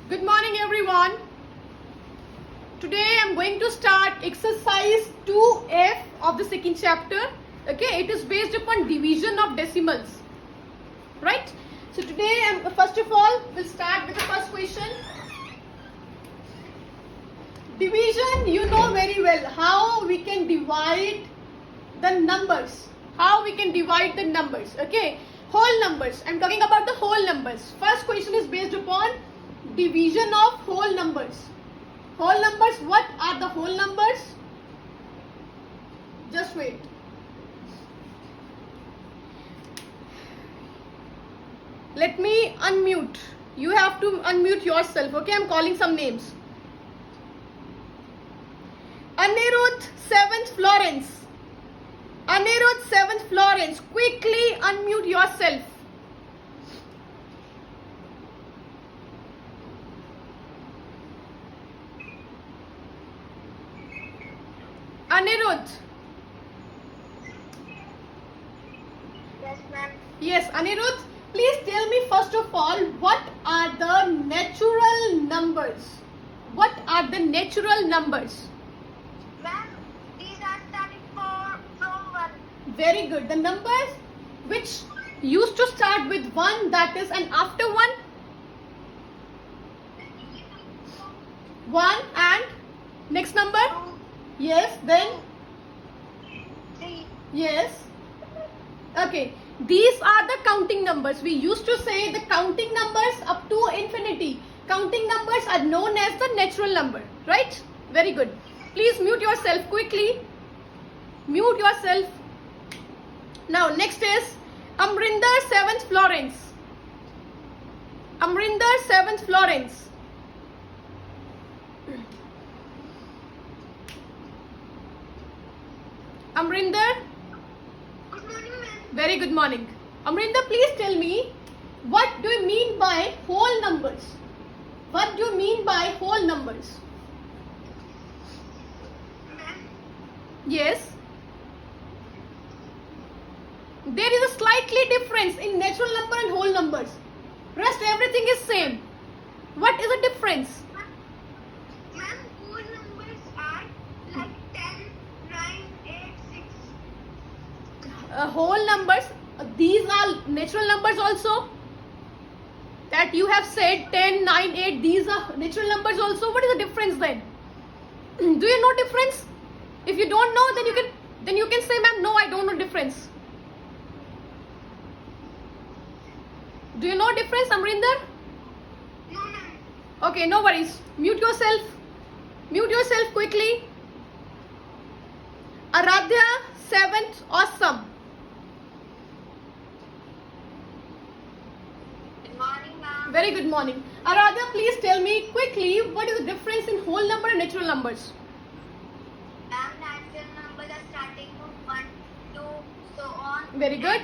Good morning everyone. Today I am going to start exercise 2F of the second chapter. Okay, it is based upon division of decimals. Right? So today first of all we'll start with the first question. Division, you know very well how we can divide the numbers. How we can divide the numbers. Okay, whole numbers. I'm talking about the whole numbers. First question is based upon division of whole numbers. Whole numbers, what are the whole numbers? Just wait. Let me unmute. You have to unmute yourself. Okay, I'm calling some names. Anirudh 7th Florence. Anirudh 7th Florence. Quickly unmute yourself. Anirudh. Yes, ma'am. Yes, Anirudh. Please tell me first of all, what are the natural numbers? What are the natural numbers? Ma'am, these are starting from 1. Very good. The numbers which used to start with 1, that is, and after 1? 1 and next number? 2, Yes, then? 3. Yes. Okay. These are the counting numbers. We used to say the counting numbers up to infinity. Counting numbers are known as the natural number. Right? Very good. Please mute yourself quickly. Mute yourself. Now next is Amrinder 7th Florence. Amrinder 7th Florence. Amrinder. Good morning, ma'am. Very good morning. Amrinder, please tell me, what do you mean by whole numbers? What do you mean by whole numbers? Ma'am, Yes. There is a slightly difference in natural number and whole numbers. Rest everything is same. What is the difference? ma'am, whole numbers are like 10, 9, 8, 6. Whole numbers, these are natural numbers also. That you have said 10, 9, 8, these are natural numbers also. What is the difference then? Do you know difference? If you don't know, then you can say, ma'am, no, I don't know difference. Do you know difference, Amrinder? No, ma'am. Okay, no worries. Mute yourself. Mute yourself quickly. Aradhya 7th, awesome. Good morning, ma'am. Very good morning. Aradhya, please tell me quickly what is the difference in whole number and natural numbers? Ma'am, natural numbers are starting from 1, 2, so on. Very good.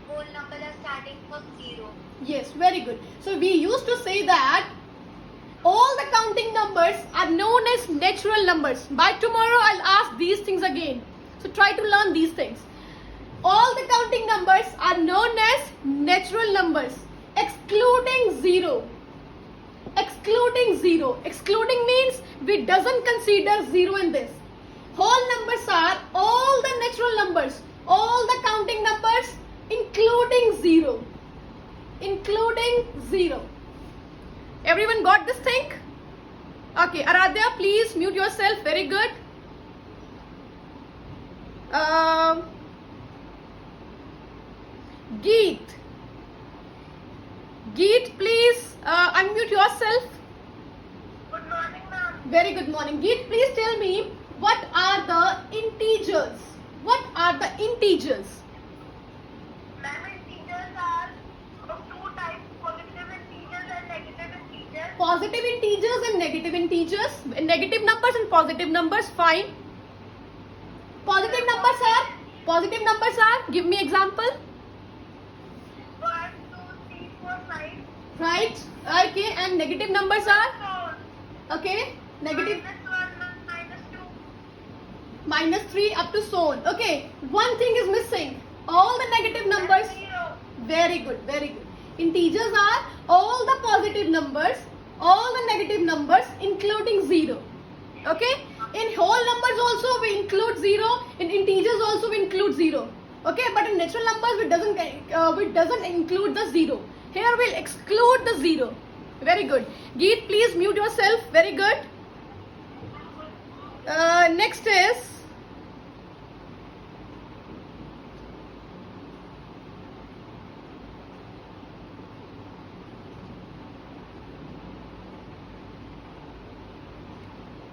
Whole numbers are starting from 0. Yes, very good. So we used to say that all the counting numbers are known as natural numbers. By tomorrow I'll ask these things again. So try to learn these things. All the counting numbers are known as natural numbers, excluding 0. Excluding 0. Excluding means we doesn't consider 0 in this. Whole numbers are all the natural numbers, all the counting numbers, including 0. Including 0. Everyone got this thing? Okay, Aradhya, please mute yourself. Very good. Geet. Geet, please unmute yourself. Good morning, ma'am. Very good morning. Geet, please tell me, what are the integers? What are the integers? Ma'am, integers are of 2 types, positive integers and negative integers. Positive integers and negative integers. Negative numbers and positive numbers, fine. Positive numbers are, give me example. 1, 2, 3, 4, 5. Right. Okay, and negative numbers are, So, okay, negative -1, minus 3 up to so on. Okay, one thing is missing. All the negative numbers. -0. Very good, very good. Integers are all the positive numbers all the negative numbers including 0. Okay, in whole numbers also we include 0, in integers also we include 0. Okay, but in natural numbers we doesn't include the 0. Here we'll exclude the 0. Very good. Geet, please mute yourself. Very good. Next is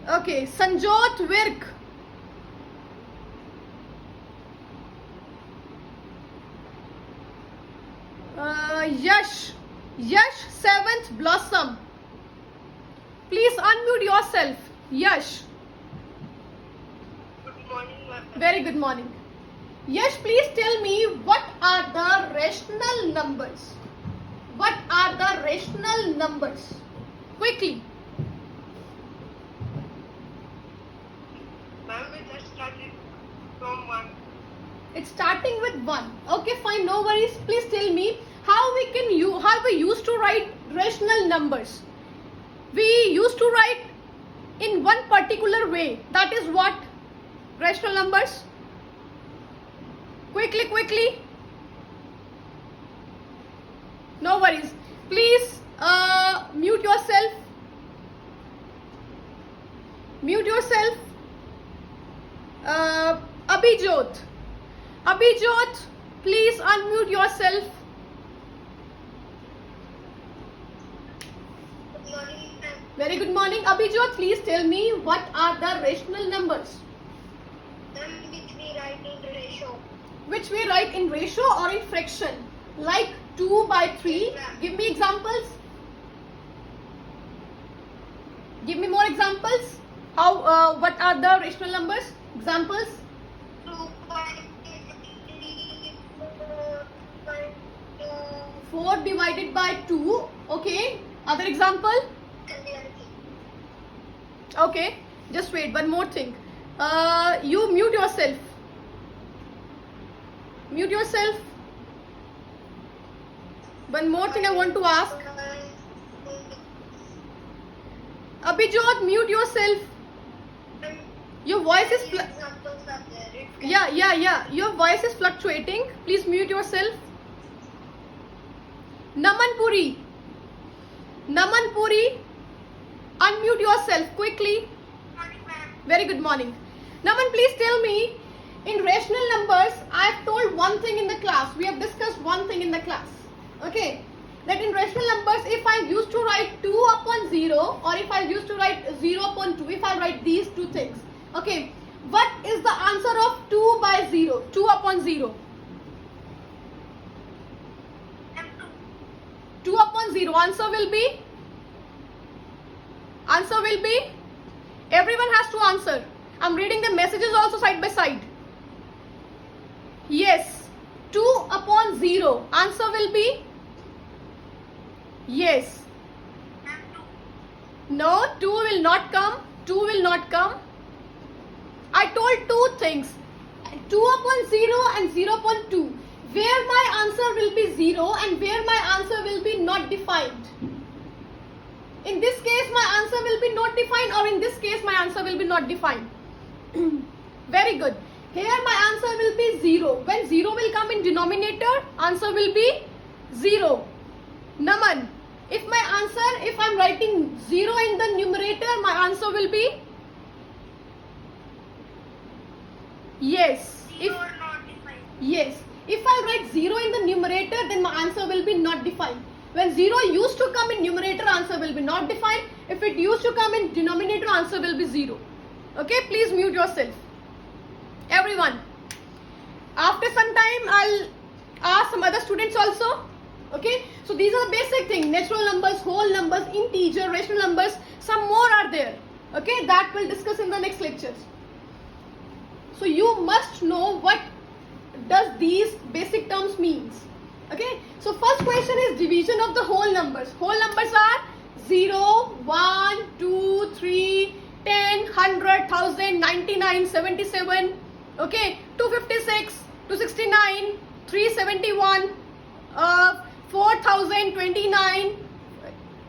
okay, Sanjot Virk. Yash 7th Blossom. Please unmute yourself. Yash. Good morning, ma'am. Very good morning. Yash, please tell me what are the rational numbers? What are the rational numbers? Quickly. Ma'am, we just started from 1. It's starting with 1. Okay, fine, no worries. Please tell me how we used to write rational numbers. We used to write in one particular way. That is what? Rational numbers. Quickly. No worries. Please mute yourself. Mute yourself. Abhijot, please unmute yourself. Good morning, ma'am. Very good morning. Abhijot, please tell me what are the rational numbers? Ma'am, which we write in ratio. Which we write in ratio or in fraction? Like 2 by 3. Give me examples. Give me more examples. How? What are the rational numbers? Examples. 2 by 3, 4 by 2, 4 divided by 2. Okay. Other example. and the other thing. Okay. Just wait. One more thing. You mute yourself. Mute yourself. One more thing I want to ask. Abhijot, mute yourself. Your voice is Examples are there. It can yeah. Your voice is fluctuating. Please mute yourself. Namanpuri, unmute yourself quickly. Morning, ma'am. Very good morning. Naman, please tell me, in rational numbers, I have told one thing in the class. We have discussed one thing in the class. Okay. That in rational numbers, if I used to write 2 upon 0 or if I used to write 0 upon 2, if I write these two things. Okay. What is the answer of 2 by 0? 2 upon 0. And 2 upon 0. Answer will be? Everyone has to answer. I'm reading the messages also side by side. Yes. 2 upon 0. Answer will be? Yes. 2. And 2. No, 2 will not come. 2 will not come. I told two things. 2 upon 0 and 0 upon 2. Where my answer will be 0 and where my answer will be not defined. In this case, my answer will be not defined, or in this case, my answer will be not defined. Very good. Here my answer will be 0. When 0 will come in denominator, answer will be 0. Naman, if I'm writing 0 in the numerator, my answer will be? Yes. 0 or not defined. Yes. If I write 0 in the numerator, then my answer will be not defined. When 0 used to come in numerator, answer will be not defined. If it used to come in denominator, answer will be 0. Okay, please mute yourself. Everyone. After some time, I'll ask some other students also. Okay, so these are the basic things. Natural numbers, whole numbers, integer, rational numbers. Some more are there. Okay, that we'll discuss in the next lectures. So you must know what does these basic terms means. Okay, so first question is division of the whole numbers. Whole numbers are 0, 1, 2, 3, 10, 100, 1000, 99, 77, okay, 256, 269, 371, 4029,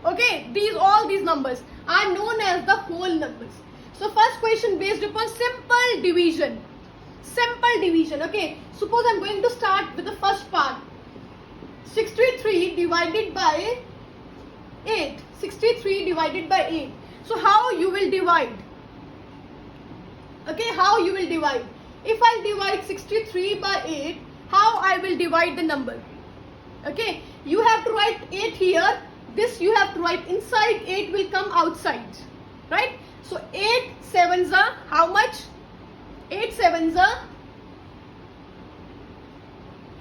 Okay, all these numbers are known as the whole numbers. So first question based upon simple division. Simple division. Okay, suppose I'm going to start with the first part. 63 divided by 8. 63 divided by 8. So how you will divide? Okay, how you will divide? If I divide 63 by 8, how I will divide the number? Okay, you have to write 8 here. This you have to write inside. 8 will come outside. Right? So 8 sevens are how much? 8 sevens are,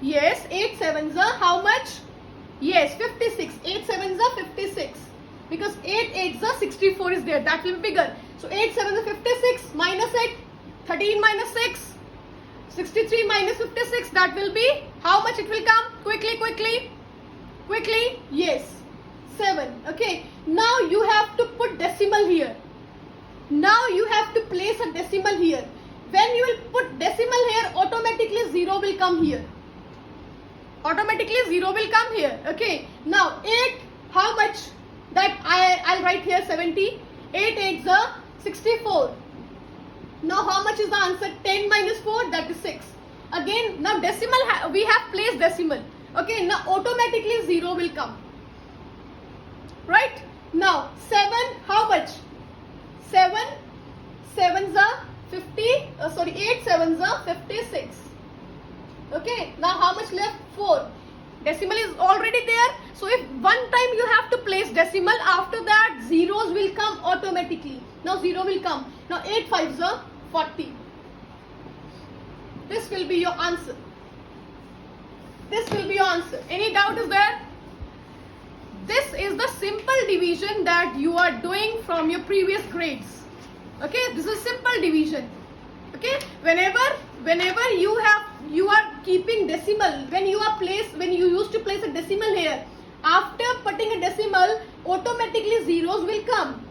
yes, 8 sevens are how much? Yes, 56. 8 sevens are 56. Because 8 8s are 64 is there. That will be bigger. So 8 sevens are 56 minus 8. 13 minus 6. 63 minus 56. That will be how much it will come? Quickly, quickly. Quickly. Yes. 7. Okay. Now you have to put decimal here. Now you have to place a decimal here. When you will put decimal here, automatically 0 will come here. Automatically 0 will come here. Okay. Now 8, how much? That I'll write here 70. 8 8s are 64. Now how much is the answer? 10 minus 4, that is 6. Again, now decimal, we have placed decimal. Okay. Now automatically 0 will come. Right? Now 7, how much? 7 sevens are 50, 8 sevens are 56. Okay, now how much left? 4. Decimal is already there. So if one time you have to place decimal, after that zeros will come automatically. Now 0 will come. Now 8 5s are 40. This will be your answer. This will be your answer. Any doubt is there? This is the simple division that you are doing from your previous grades. Okay, this is simple division. Okay, whenever you are keeping decimal, when you used to place a decimal here, after putting a decimal, automatically zeros will come.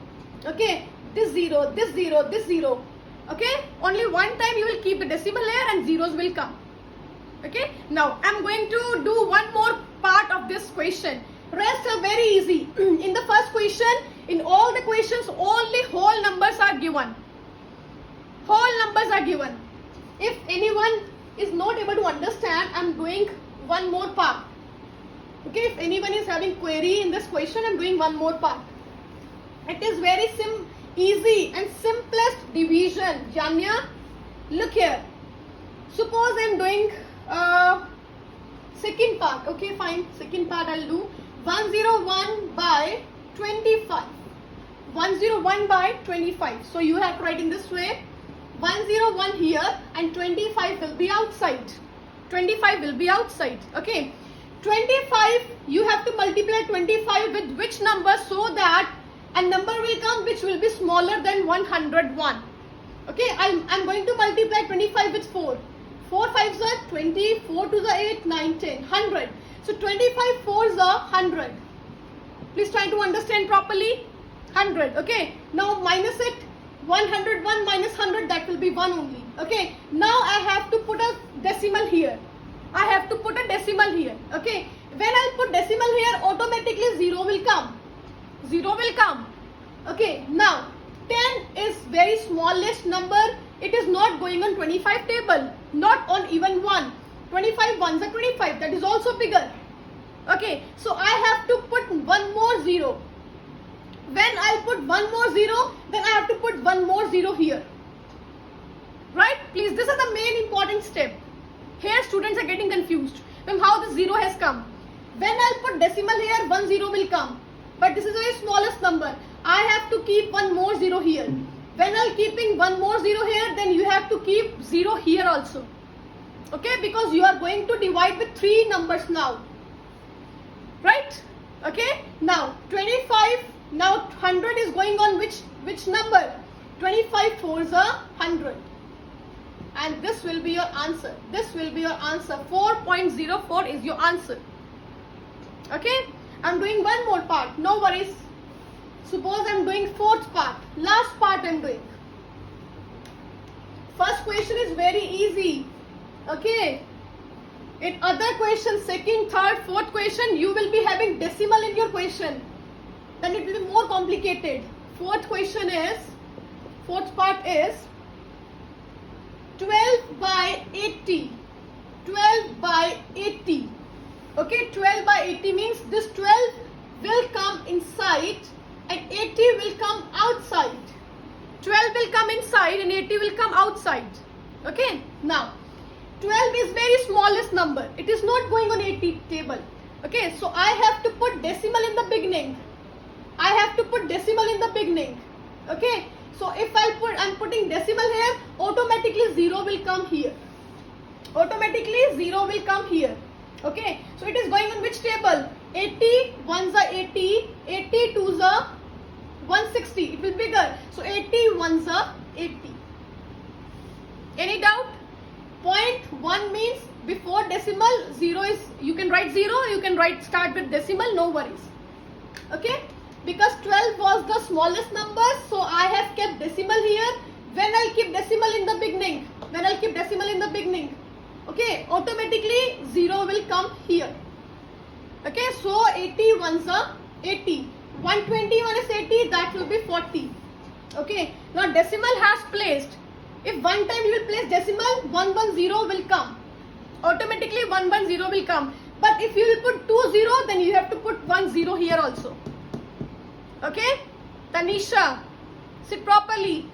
Okay, this 0, this 0, this 0. Okay, only one time you will keep the decimal here and zeros will come. Okay, now I'm going to do one more part of this question. Rest are very easy. In the first question, in all the questions, only whole numbers are given. Whole numbers are given. If anyone is not able to understand, I'm doing one more part. Okay, if anyone is having query in this question, I'm doing one more part. It is very easy and simplest division. Janya, look here. Suppose I'm doing second part. Okay, fine. Second part I'll do 101 by 25. 101 by 25. So you have to write in this way. 101 here and 25 will be outside. 25 will be outside. Okay. 25, you have to multiply 25 with which number, so that a number will come which will be smaller than 101. Okay. I'm going to multiply 25 with 4. 4 5s are 20. 4 2s are 8, 9, 10, 100. So 25 4s are 100. Please try to understand properly. 100. Okay. Now minus it. 101 minus 100, that will be 1 only. Okay. Now I have to put a decimal here. I have to put a decimal here. Okay. When I put decimal here, automatically 0 will come. 0 will come. Okay. Now 10 is very smallest number. It is not going on 25 table. Not on even 1. 25 ones are 25. That is also bigger. Okay. So I have to put one more 0. When I put one more 0, then I have to put one more 0 here. Right? Please, this is the main important step. Here students are getting confused. Then how the 0 has come. When I put decimal here, 1 0 will come. But this is the very smallest number. I have to keep one more 0 here. When I'm keeping one more 0 here, then you have to keep 0 here also. Okay? Because you are going to divide with 3 numbers now. Right? Okay? Now, 25. Now 100 is going on which number? 25 4s are 100. And this will be your answer. This will be your answer. 4.04 is your answer. Okay? I'm doing one more part. No worries. Suppose I'm doing fourth part. Last part I'm doing. First question is very easy. Okay? In other questions, second, third, fourth question, you will be having decimal in your question. then it will be more complicated. Fourth part is 12 by 80. 12 by 80. Okay, 12 by 80 means this 12 will come inside and 80 will come outside. 12 will come inside and 80 will come outside. Okay, now 12 is very smallest number. It is not going on 80 table. Okay, so I have to put decimal in the beginning. Okay, so if I'm putting decimal here, automatically 0 will come here. Okay, so it is going on which table? 80 ones are 80, 80 twos are 160. It will be bigger. So 80 ones are 80. Any doubt? 0.1 means before decimal, 0 is, you can write 0, you can start with decimal, no worries. Okay, because 12 was the smallest number, so I have kept decimal here. When I'll keep decimal in the beginning, okay, automatically 0 will come here. Okay, so 80 ones are 80, 121 is 80, that will be 40. Okay, now decimal has placed. If one time you will place decimal, 110 will come. Automatically 110 will come. But if you will put 20, then you have to put 10 here also. Okay? Tanisha, sit properly.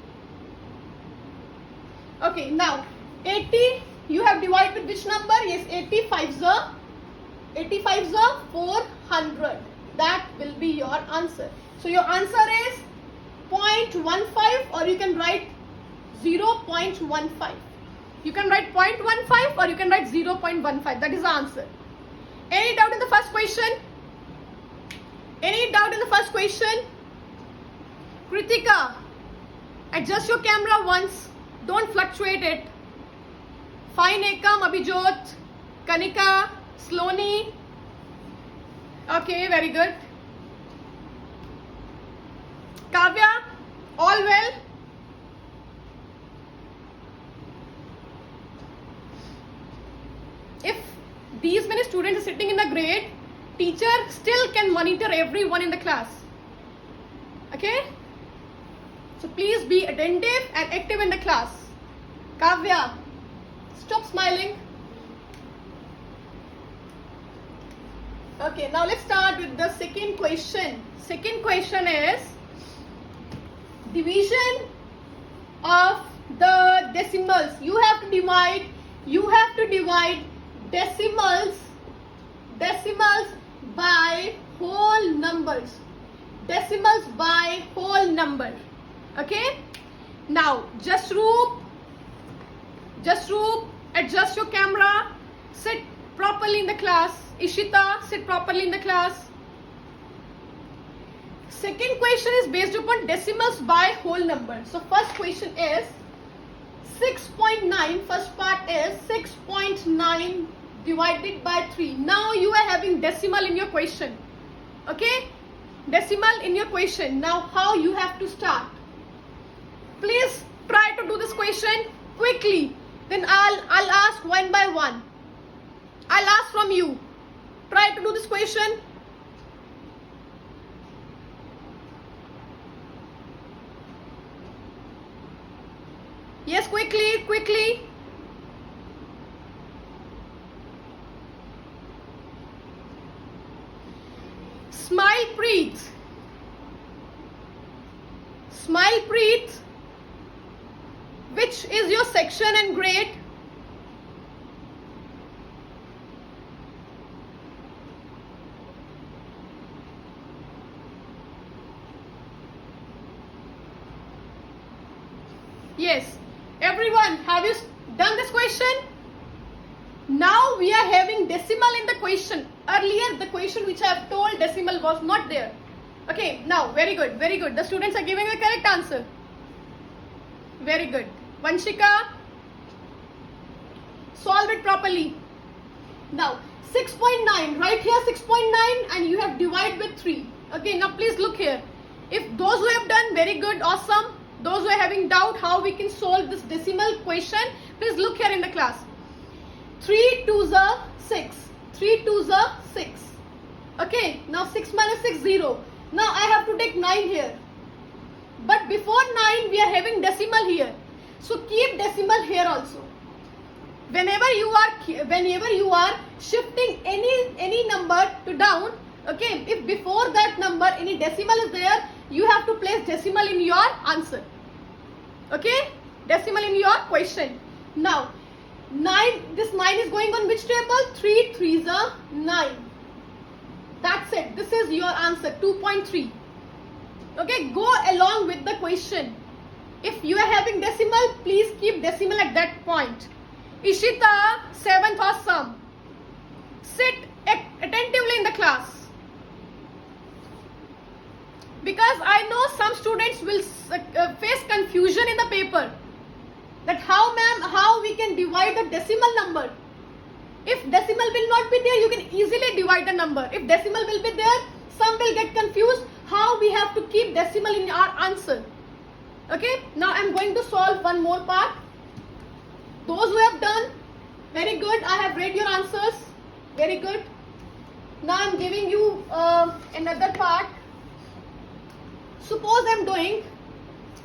Okay, now 80 you have divided with which number? Yes, 85s are 400. That will be your answer. So your answer is 0.15, or you can write 0.15. You can write 0.15 or you can write 0.15. That is the answer. Any doubt in the first question? Kritika, adjust your camera once. Don't fluctuate it. Fine, Ekam, Abhijot, Kanika, Sloni. Okay, very good. Kavya, all well? If these many students are sitting in a grade, teacher still can monitor everyone in the class. Okay? So please be attentive and active in the class. Kavya, stop smiling. Okay, now let's start with the second question. Second question is division of the decimals. You have to divide decimals by whole numbers. Okay? Now, Jasroop, adjust your camera. Sit properly in the class. Ishita, sit properly in the class. Second question is based upon decimals by whole number. So first question is 6.9. First part is 6.9 divided by 3. Now you are having decimal in your question. Okay? Decimal in your question. Now how you have to start? Please try to do this question quickly. Then I'll ask one by one. I'll ask from you. Try to do this question. Yes, quickly. Smile Preet. Which is your section and grade? Yes. Everyone, have you done this question? Now we are having decimal in the question. Earlier, the question which I have told decimal was not there. Okay, now, very good. The students are giving the correct answer. Very good. Vanshika, solve it properly. Now, 6.9, right here 6.9 and you have divided with 3. Okay, now please look here. If those who have done, very good, awesome. Those who are having doubt how we can solve this decimal question, please look here in the class. 3 2s are 6. 3 2s are 6. Okay, now 6 minus 6, 0. Now I have to take 9 here. But before 9 we are having decimal here. So keep decimal here also. Whenever you are shifting any number to down, okay, if before that number any decimal is there, you have to place decimal in your answer. Okay, decimal in your question. Now 9, this 9 is going on which table? 3 3s are 9. That's it. This is your answer, 2.3. Okay, go along with the question. If you are having decimal, please keep decimal at that point. Ishita, 7th awesome. Sit attentively in the class. Because I know some students will face confusion in the paper. That how ma'am, how we can divide the decimal number. If decimal will not be there, you can easily divide the number. If decimal will be there, some will get confused how we have to keep decimal in our answer. Okay, now I am going to solve one more part. Those who have done, very good. I have read your answers. Very good. Now I am giving you another part. Suppose I am doing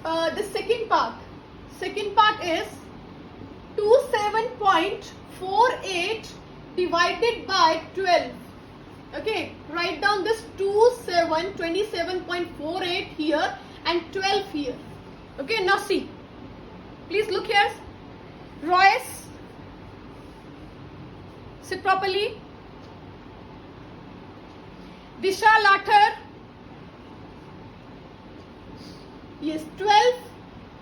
the second part. Second part is 27.48 divided by 12. Okay, write down this 27.48 here and 12 here. Okay, now see. Please look here. Royce, sit properly. Disha Lathar. Yes, 12.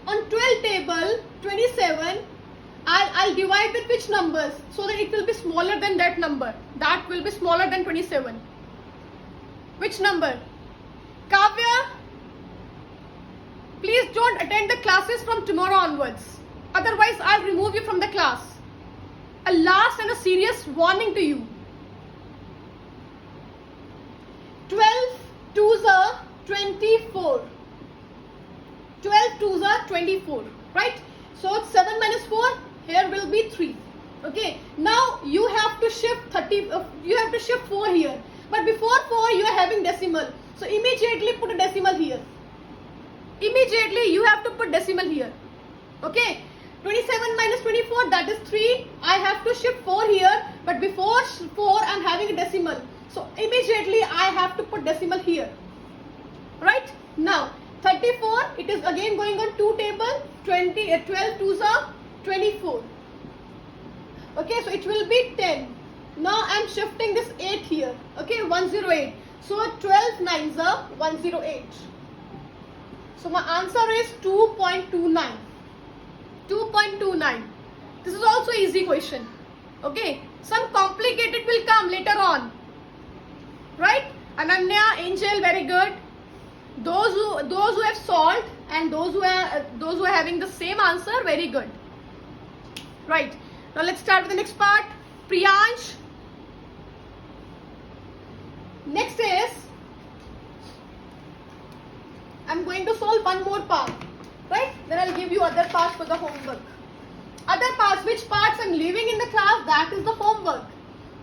On 12 table, 27. I'll divide with which numbers so that it will be smaller than that number. That will be smaller than 27. Which number? Kavya, please don't attend the classes from tomorrow onwards. Otherwise, I'll remove you from the class. A last and a serious warning to you. 12 twos are 24. 12 twos are 24. Right? So, 7 minus 4. Here will be 3. Okay. Now you have to shift 30. You have to shift 4 here. But before 4 you are having decimal. So immediately put a decimal here. Immediately you have to put decimal here. Okay. 27 minus 24, that is 3. I have to shift 4 here. But before 4 I am having a decimal. So immediately I have to put decimal here. Right. Now 34. It is again going on 2 table. 12 twos are 24. Okay, so it will be 10. Now I am shifting this 8 here. Okay, 108. So 12 nines are 108. So my answer is 2.29. 2.29. This is also easy question. Okay, some complicated will come later on. Right? Ananya, Angel, very good. Those who have solved and those who are having the same answer, very good. Right. Now let's start with the next part. Priyansh. Next is, I'm going to solve one more part. Right? Then I'll give you other parts for the homework. Other parts, which parts I'm leaving in the class, that is the homework.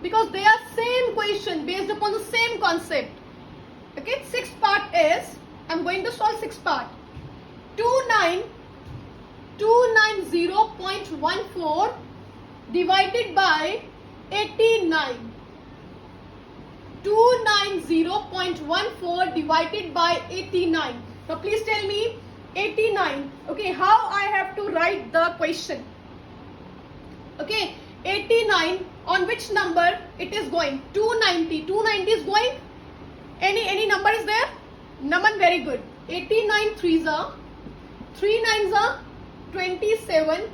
Because they are same question based upon the same concept. Okay, sixth part is, I'm going to solve sixth part. 290.14 divided by 89. 290.14 divided by 89. Now please tell me 89. Okay, how I have to write the question? Okay, 89 on which number it is going? 290. 290 is going. Any number is there? Naman, very good. 89 threes are, 3 nines are 27,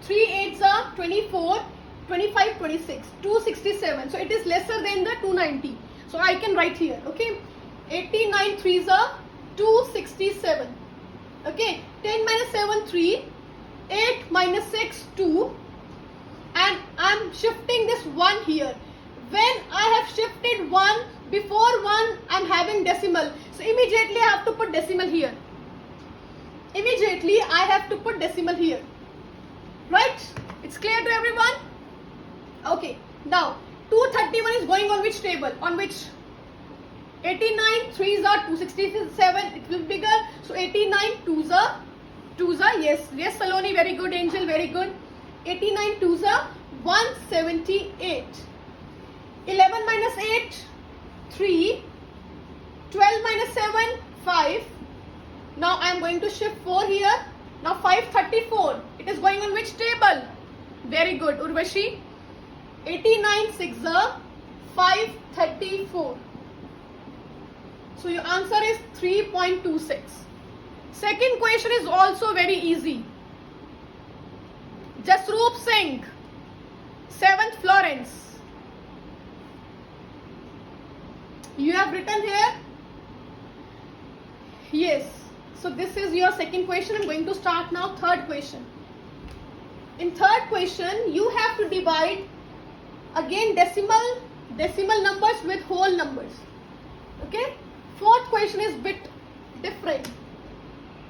3 eights are 24, 25, 26, 267. So it is lesser than the 290. So I can write here. Okay, 89 threes are 267. Okay, 10 minus 7, 3, 8 minus 6, 2, and I am shifting this 1 here. When I have shifted 1, before 1 I am having decimal. So immediately I have to put decimal here. Immediately I have to put decimal here. Right? It's clear to everyone? Okay. Now 231 is going on which table? On which? 89 3s are 267. It will be bigger. So 89 2s are yes. Yes, Saloni, very good. Angel, very good. 89 2s are 178. 11 minus 8 3. 12 minus 7 5. Now I am going to shift 4 here. Now 534. It is going on which table? Very good, Urvashi. 89 6 are 534. So your answer is 3.26. Second question is also very easy. Jasroop Singh, 7th Florence. You have written here? Yes. So this is your second question. I'm going to start now third question. In third question, you have to divide again decimal numbers with whole numbers. Okay? Fourth question is bit different.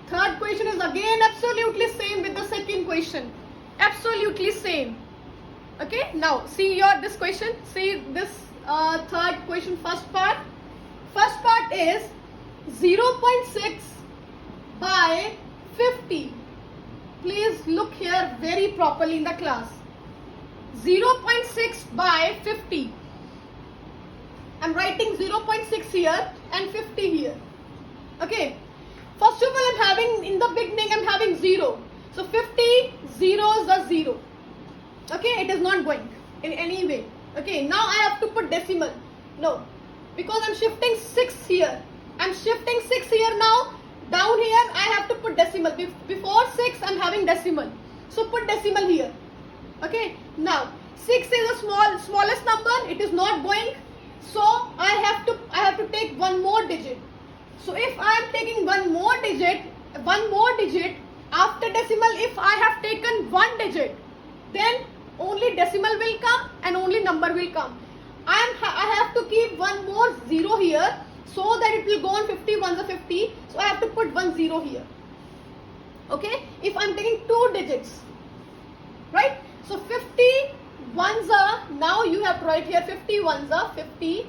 Third question is again absolutely same with the second question. Absolutely same. Okay? Now see this question. See this third question first part. First part is 0.6 by 50. Please look here very properly in the class. 0.6 by 50. I'm writing 0.6 here and 50 here. Okay. First of all, I'm having in the beginning, I'm having 0. So 50 zeros are 0. Okay. It is not going in any way. Okay. Now I have to put decimal. No. Because I'm shifting 6 here. I'm shifting 6 here now. Down here I have to put decimal. Before 6 I'm having decimal. So put decimal here. Okay. Now 6 is a smallest number. It is not going. So I have to take one more digit. So if I am taking one more digit after decimal, if I have taken one digit, then only decimal will come and only number will come. I have to keep one more 0 here so that it will go on 50 ones are 50. So I have to put 1 0 here. Okay. If I am taking 2 digits, right? So 50 ones are, now you have to write here 50 ones are 50.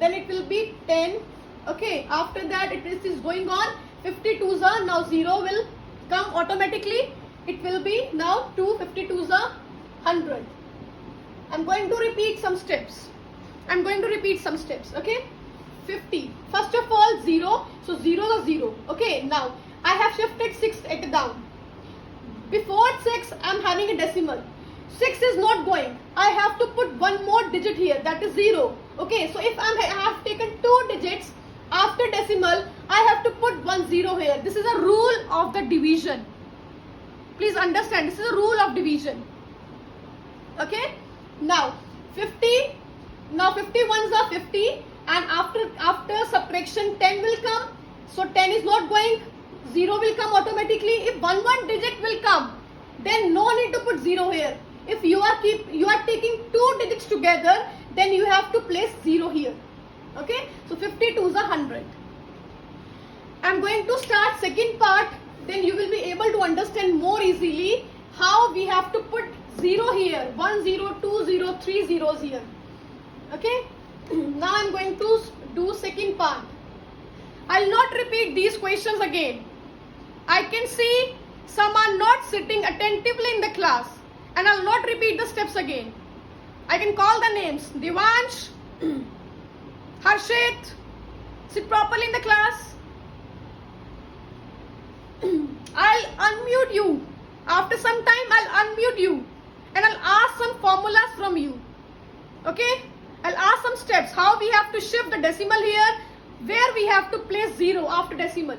Then it will be 10. Okay. After that it is going on. 52s are, now 0 will come automatically. It will be now 2. 52s are 100. I'm going to repeat some steps. Okay. 50. First of all 0. So 0 is 0. Okay. Now I have shifted 6 at down. Before 6 I am having a decimal. 6 is not going. I have to put one more digit here. That is 0. Okay. So if I have taken 2 digits after decimal, I have to put 1 0 here. This is a rule of the division. Please understand. This is a rule of division. Okay. Now 50. Now 51s are 50. And after subtraction 10 will come. So 10 is not going. 0 will come automatically. If one digit will come, then no need to put 0 here. If you are taking 2 digits together, then you have to place 0 here. Okay. So 52s are 100. I'm going to start second part. Then you will be able to understand more easily how we have to put 0 here. 1 0, 2 0, 3 zeros here. Okay. Now I'm going to do second part. I'll not repeat these questions again. I can see some are not sitting attentively in the class, and I'll not repeat the steps again. I can call the names. Devansh, Harshit, sit properly in the class. I'll unmute you. After some time I'll unmute you and I'll ask some formulas from you. Okay? I'll ask some steps. How we have to shift the decimal here, where we have to place 0 after decimal.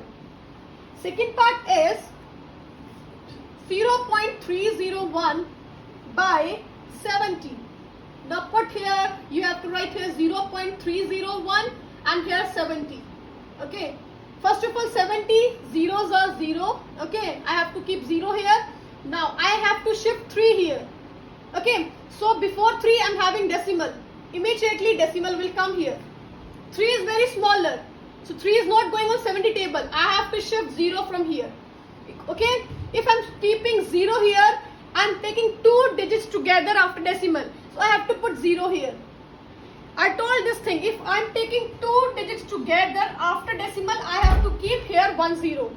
Second part is 0.301 by 70. Now put here, you have to write here 0.301 and here 70. Okay. First of all 70, zeros are 0. Okay. I have to keep 0 here. Now I have to shift 3 here. Okay. So before 3 I am having decimal. Immediately decimal will come here. 3 is very smaller. So 3 is not going on 70 table. I have to shift 0 from here. Okay. If I am keeping 0 here, I am taking 2 digits together after decimal. So I have to put 0 here. I told this thing, if I'm taking two digits together after decimal, I have to keep here 1 0.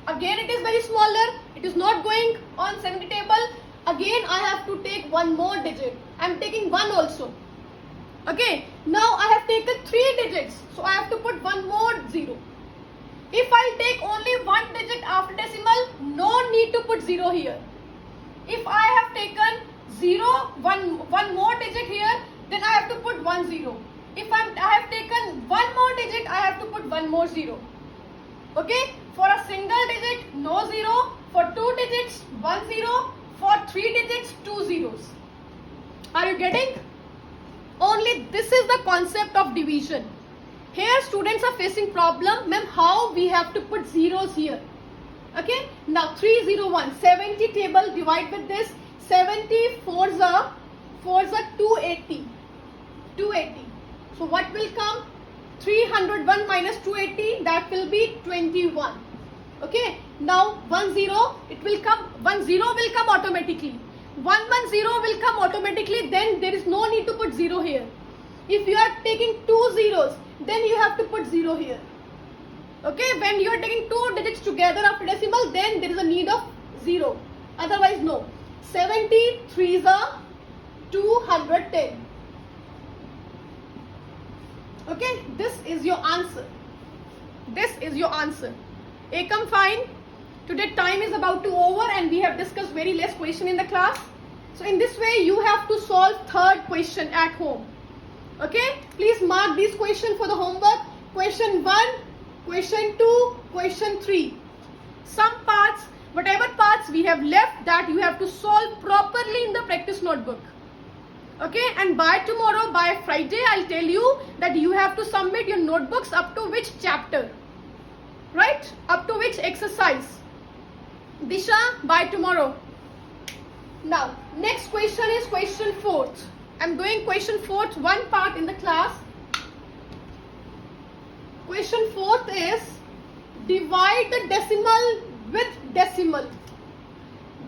Again it is very smaller, it is not going on 70 table. Again I have to take one more digit. I'm taking 1 also. Okay, now I have taken 3 digits, so I have to put one more 0. If I take only one digit after decimal, no need to put 0 here. If I have taken 0, one more digit here, then I have to put 1 0. If I have taken one more digit, I have to put one more 0. Okay, for a single digit, no 0. For 2 digits, 1 0. For 3 digits, 2 zeros. Are you getting? Only this is the concept of division. Here students are facing problem, ma'am, how we have to put zeros here. Okay, now 301, 70 table, divide with this. 70 4s are 280. 280. So what will come? 301 minus 280, that will be 21. Okay, now 10, it will come, 10 will come automatically. 110 will come automatically, then there is no need to put 0 here. If you are taking 2 zeros, then you have to put 0 here. Okay, when you are taking 2 digits together after decimal, then there is a need of 0. Otherwise, no. 70 3s are 210. Okay, this is your answer. This is your answer. Ekam, fine. Today time is about to over and we have discussed very less question in the class. So in this way you have to solve third question at home. Okay, please mark these questions for the homework. Question 1, question 2, question 3. Some parts, whatever parts we have left, that you have to solve properly in the practice notebook. Okay, and by tomorrow, by Friday, I'll tell you that you have to submit your notebooks up to which chapter, right? Up to which exercise. Disha, by tomorrow. Now, next question is question 4th. I'm doing question 4th, one part in the class. Question 4th is divide the decimal with decimal.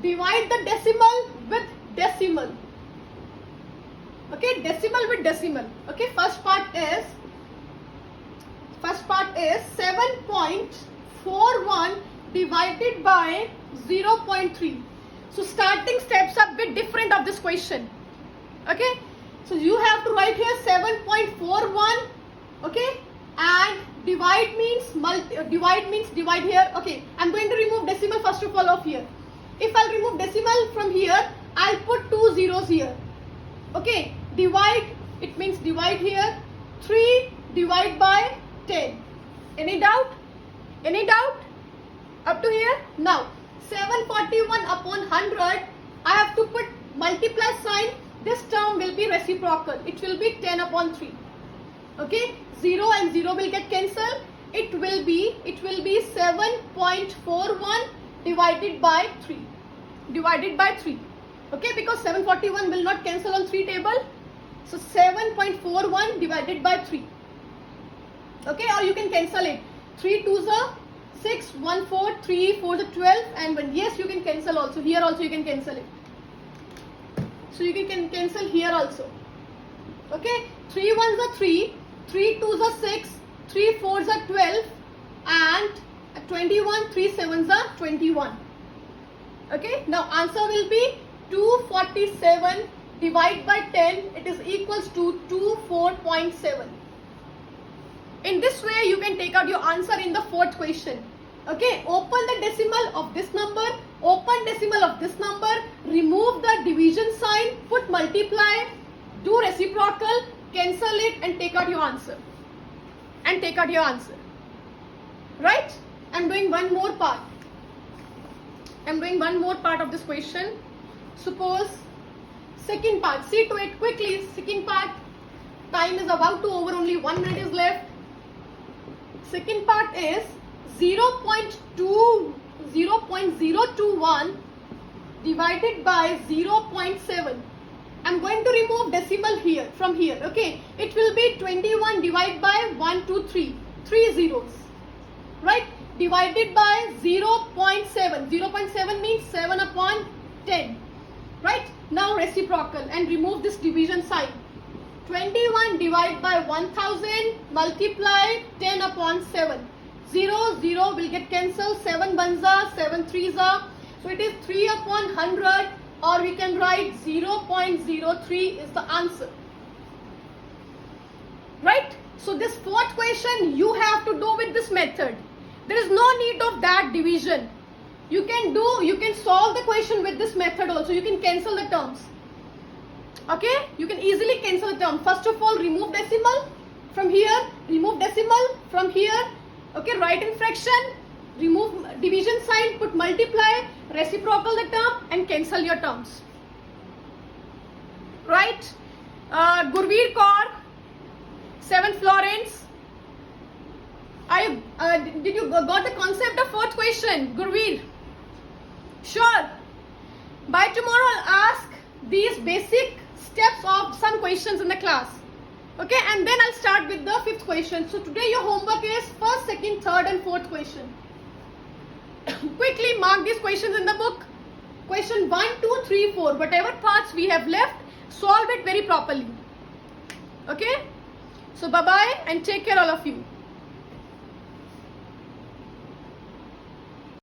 Divide the decimal with decimal. Okay, decimal with decimal. Okay, first part is 7.41 divided by 0.3. So starting steps are a bit different of this question. Okay, so you have to write here 7.41. Okay, and divide means divide here. Okay, I'm going to remove decimal first of all of here. If I'll remove decimal from here, I'll put 2 zeros here. Okay, divide, it means divide here. 3 divide by 10. Any doubt? Any doubt? Up to here? Now, 741 upon 100, I have to put multiply sign. This term will be reciprocal. It will be 10 upon 3. Okay, 0 and 0 will get cancelled. It will be 7.41 divided by 3. Divided by 3. Okay, because 741 will not cancel on 3 table. So 7.41 divided by 3. Okay, or you can cancel it. 3 2s are 6, 1 4, 3 4 is 12, and yes, you can cancel also. Here also you can cancel it. So you can cancel here also. Okay, 3 1s are 3, 3 2s are 6, 3 4s are 12, and 21, 3 7s are 21. Okay, now answer will be 247 divided by 10, it is equals to 24.7. In this way you can take out your answer in the 4th question. Okay, open the decimal of this number, open decimal of this number, remove the division sign, put multiply, do reciprocal, cancel it and take out your answer. And take out your answer. Right? I'm doing one more part. I'm doing one more part of this question. Suppose second part, see to it quickly. Second part, time is about to over, only 1 minute is left. Second part is 0.021 divided by 0.7. I'm going to remove decimal here from here. Okay, it will be 21 divided by 1 2 3, 3 zeros, right? Divided by 0.7. 0.7 means 7 upon 10, right? Now reciprocal and remove this division sign. 21 divided by 1000, multiply 10 upon 7. 0, 0 will get cancelled. 7 banza, 7 threesa. So it is 3 upon 100, or we can write 0.03 is the answer. Right? So this fourth question you have to do with this method. There is no need of that division. You can solve the question with this method also. You can cancel the terms. Okay, you can easily cancel the term. First of all, remove decimal from here, remove decimal from here. Okay, write in fraction, remove division sign, put multiply, reciprocal the term, and cancel your terms. Right? Gurveer Kaur, 7 Florence. Did you got the concept of fourth question, Gurveer? Sure. By tomorrow, I'll ask these basic steps of some questions in the class. Okay, and then I'll start with the fifth question. So today your homework is first, second, third, and fourth question. Quickly mark these questions in the book. Question 1, 2, 3, 4. Whatever parts we have left, solve it very properly. Okay. So bye bye and take care all of you.